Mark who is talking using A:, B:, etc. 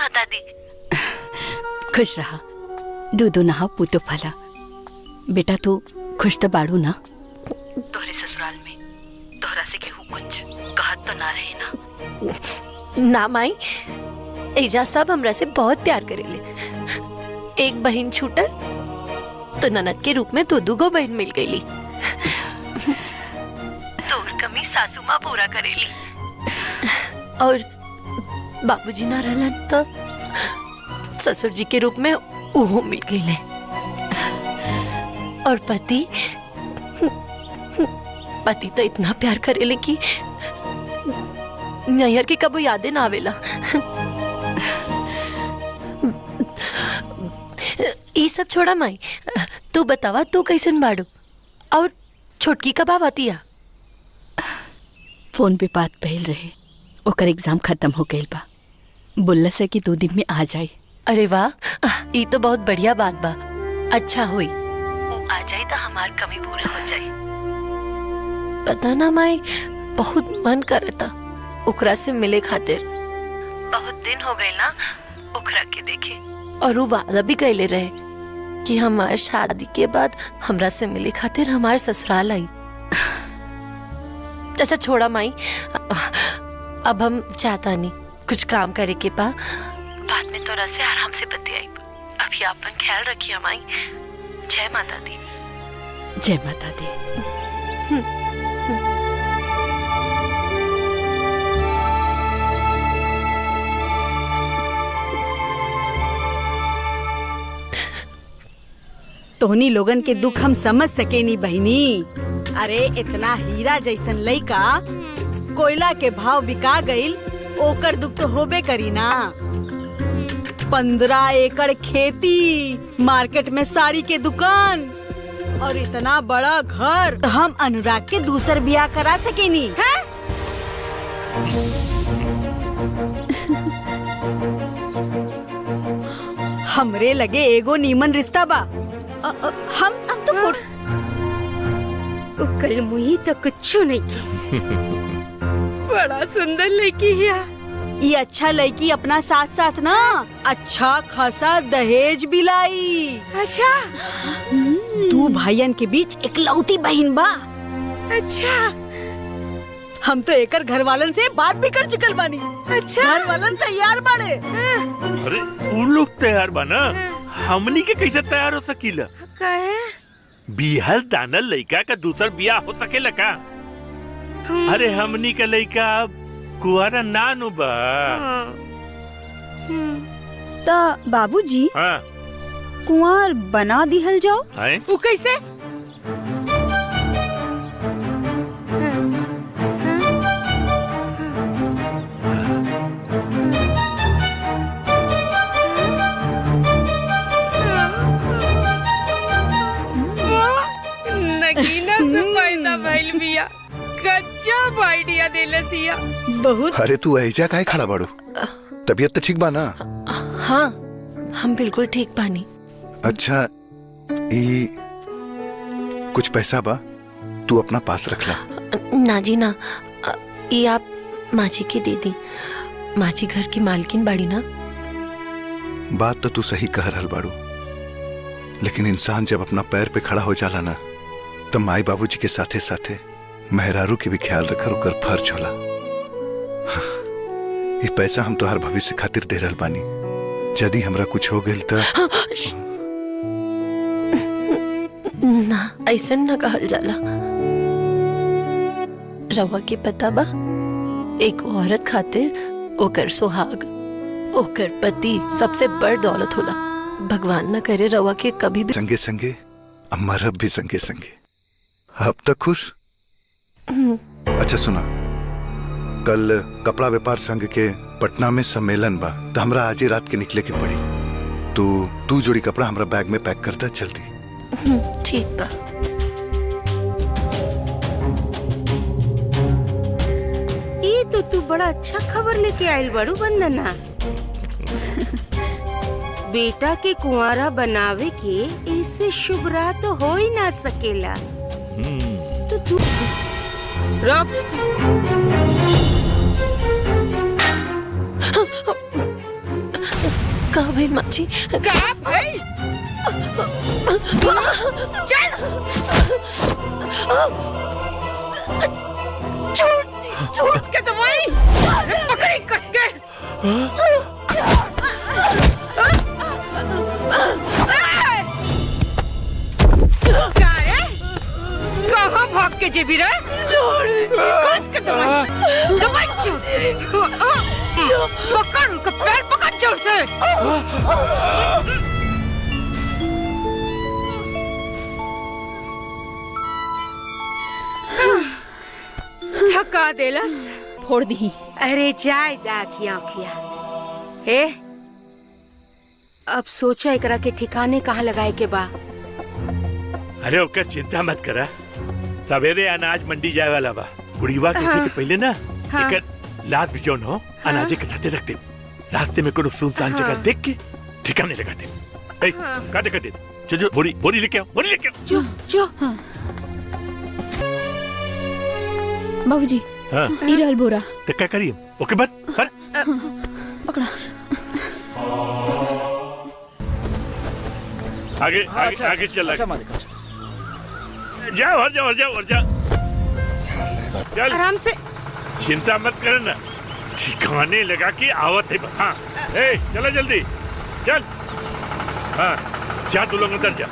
A: माता दी।
B: खुश रहा, दूधो नहा पूतो फला। बेटा तू खुश तो बाड़ू ना? तोहरे ससुराल में तोहरा से केहू कुछ कहत तो ना रहे ना?
A: ना माई, एजा सब हमरा से बहुत प्यार करेले। एक बहन छूटल तो ननद के रूप में तो दूगो बहन मिल गईली। तोर कमी सासू माँ पूरा करेली। और बाबूजी ना रहलन तो ससुर जी के रूप में उहो मिल गईले। और पति तो इतना प्यार करेले कि नैहर की कबो यादें ना आवेला। ये सब छोड़ा माई, तू बतावा तू कैसन बाड़ू और छोटकी कब आवतिया?
B: फोन पे बात पहल रहे, ओकर एग्जाम खत्म हो गइल बा। बोलला से कि 2 दिन में आ जाए।
A: अरे वाह, ये तो बहुत बढ़िया बात बा। अच्छा होई वो आ जाए तो हमार कमी पूरा हो जाए। पता ना माई, बहुत मन करता ओकरा से मिले खातिर। बहुत दिन हो गए ना ओकरा के देखे। और वो वादा भी कैले रहे कि हमार शादी के बाद हमरा से मिले खातिर हमार ससुराल आई। अच्छा छोड़ा माई, अब हम चाहता नहीं, कुछ काम करे के बा। बाद में तोरा से आराम से बतियाई। अभी अपन ख्याल रखिए माई। जय माता दी।
B: जय माता दी।
C: तोहनी लोगन के दुख हम समझ सके नी बहनी। अरे इतना हीरा जैसन लइका कोयला के भाव बिका गईल, ओकर दुख तो होबे करी ना। 15 एकड़ खेती, मार्केट में साड़ी के दुकान और इतना बड़ा घर, तो हम अनुराग के दूसर ब्याह करा सके नी है? हमरे लगे एगो नीमन रिश्ता बा। हम तो
D: कल मुही तो कुछ नहीं की। बड़ा सुंदर लड़की है।
C: ये अच्छा लड़की अपना साथ साथ ना अच्छा खासा दहेज भी लाई।
D: अच्छा,
C: तू भाईयन के बीच इकलौती बहन बा।
D: अच्छा,
C: हम तो एकर घर वालन से बात भी कर चुकल बानी।
D: अच्छा,
C: घर वालन तैयार बाड़े।
E: अरे उन लोग तैयार बाना, हमनी के कैसे तैयार हो सकीला?
D: काहे?
E: बिहल दानल लइका का दूसर बियाह हो सकेला का? अरे हमनी का लइका अब कुआरा नानु बा।
C: ता बाबूजी,
E: हाँ
C: कुंवर बना दिहल जाओ।
E: हैं?
D: वो कैसे? नगीना से फायदा भइल बिया। गजब आइडिया देलसिया।
C: बहुत।
F: अरे तू ऐजा काहे खड़ा बाड़ू? तबीयत तो ठीक बा ना?
A: हाँ, हम बिल्कुल ठीक बानी।
F: अच्छा, ये कुछ पैसा बा, तू अपना पास रख ला।
A: ना जी ना, ये आप माँ जी के दे दी। माँ जी घर की मालकिन बाड़ी ना।
F: बात तो तू सही कह रहल बाड़ू, लेकिन इंसान जब अपना पैर पे खड़ा हो जाला ना, तो माई बाबूजी के साथे साथे मेहरारू के भी ख्याल रखर ओकर फर्ज होला। ये पैसा हम तोहार भविष्य खातिर दे रहल बानी। यदि हमरा कुछ हो गइल त
A: ना, ऐसा न कहल जाला। रवा के पता बा, एक औरत खातिर ओकर सुहाग, ओकर पति सबसे बड़ दौलत होला। भगवान न करे रवा के कभी भी
F: संगे संगे मरब भी संगे संगे। अब तक खुश? अच्छा सुना, कल कपड़ा व्यापार संघ के पटना में सम्मेलन बा, तो हमरा आज ही रात के निकले के पड़ी। तू जोड़ी कपड़ा हमरा बैग में पैक करता जल्दी।
A: ठीक बा।
D: ये तो तू बड़ा अच्छा खबर लेके आइल बड़ू वंदना। बेटा के कुंवारा बनावे के इससे शुभ रात तो हो ही ना सकेला। तो तू
A: का भाई माँ जी?
D: का भाई? चल छूट के तो वही पकड़ी कस के। क्या रे? कहाँ भाग के जेबी रे? कस के दवाई जोर से पकड़, उनका पैर पकड़ जोर से। थका देलस,
B: फोड़ दी।
D: अरे जाए दाखिया खिया। ए, अब सोचा एकरा के ठिकाने कहाँ लगाए के बा।
E: अरे ओकर चिंता मत करा, सवेरे अनाज मंडी जाए वाला बा। बुढ़ीवा के
D: हाँ।
E: पहले ना
D: हाँ।
E: एकर लात भी जौन हो अनाजे के साथे रख दे। रास्ते में कोनो सुनसान जगह देख के ठिकाने लगा दे। ए, का देखत दे? जो बोरी लेके आओ, बोरी लेके आओ।
D: जो
B: बाबूजी,
E: हाँ
B: ई रहल बोरा।
E: तो क्या करिए? ओके बस हट।
B: पकड़ा।
E: आगे आगे आगे चल। जाओ और जाओ। चल
D: आराम से।
E: चिंता मत करना, ठिकाने लगा के आवत है। हाँ ए चला जल्दी चल। हाँ जा, तू लोग अंदर जा।